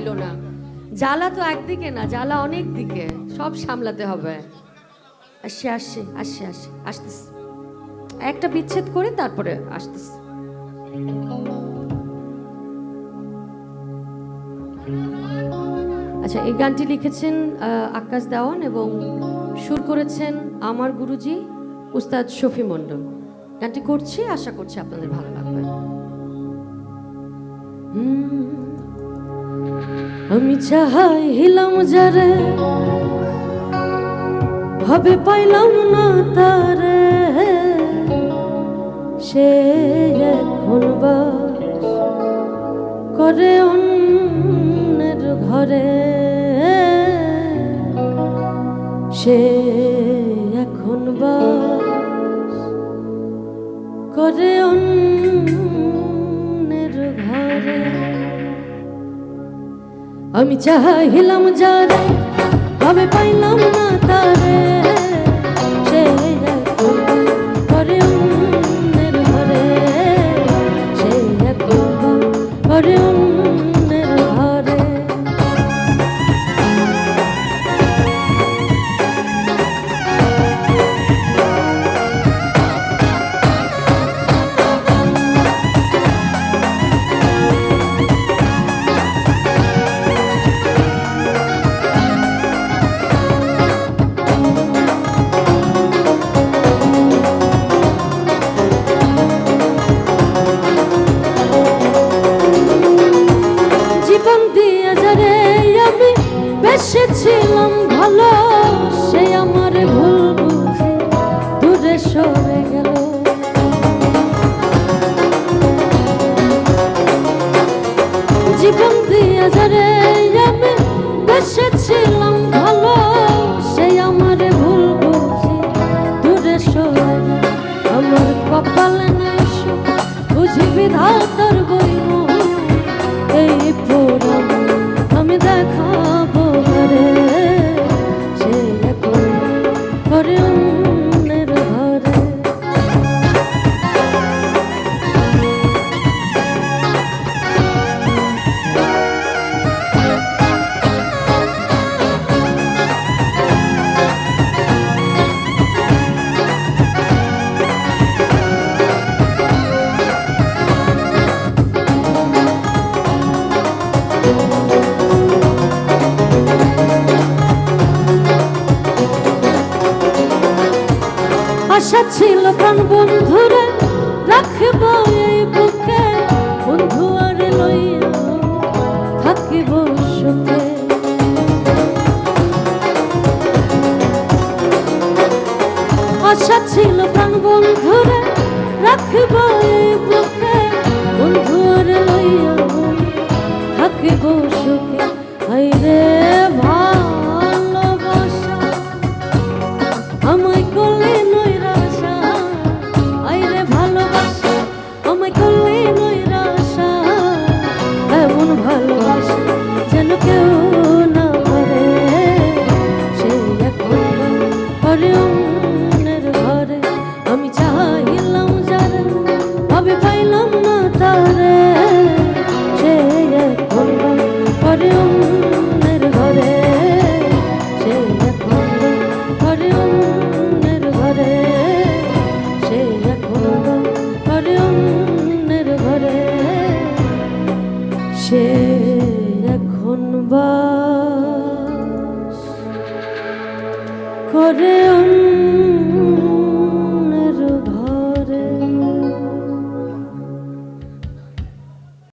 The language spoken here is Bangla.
হইল না। জ্বালা তো একদিকে না, জ্বালা অনেক দিকে, সব সামলাতে হবে। আসছে আসছে আসছে আসছে আসতেছে, একটা বিচ্ছেদ করে তারপরে আসতেছে। আচ্ছা, এই গানটি লিখেছেন আকাশ দেওয়ান এবং সুর করেছেন আমার গুরুজি উস্তাদ শফি মন্ডল। গানটি করছি, আশা করছি আপনাদের ভালো লাগবে। আমি চাইলাম যারে ভাবে পাইলাম না তারে, সে এখন বাস করে অন্যের ঘরে, সে এখন বাস করে অন্যের ঘরে। আমি চাইলাম যারে ভাবে পাইলাম না তারে, সে এখন করে অন্যের ঘরে, সে এখন করে অন্যের ঘরে। বেসেছিলাম ভালো, সে আমার ভুল বুঝে দূরে সরে গেল। জীবন দিয়ে যারে আমি বেসেছিলাম ভালো, সে আমার ভুল বুঝে দূরে সরে গেল। আমার কপালে নাই সুখ, বুঝি বিধাতার বইম, এই পুরাণ আমি দেখাবো ঘরে, সে এখন ঘরে অন্যের ঘরে। আশা ছিল প্রাণ বন্ধুরে রাখব এই বুকে, বন্ধু আর লইয়া থাকিব সুখে। আশা ছিল প্রাণ বন্ধুরে রাখব এই বুকে, বন্ধু আর লইয়া থাকিব সুখে। হায়রে ভালোবাসা আমায় করলে নৈরাশা, আইরে ভালোবাসা আমায় করলে নৈরাশা, এমন ভালোবাসা যেন কেউ না পারে, সে এখন ঘরে অন্যের ঘরে। আমি চাইলাম যারে ভাবে পাইলাম না তারে, সে এখন ঘরে অন্যের ঘরে, সে এখন ঘরে অন্যের ঘরে, সে এখন ঘরে অন্যের ঘরে, সে এখন বাস করে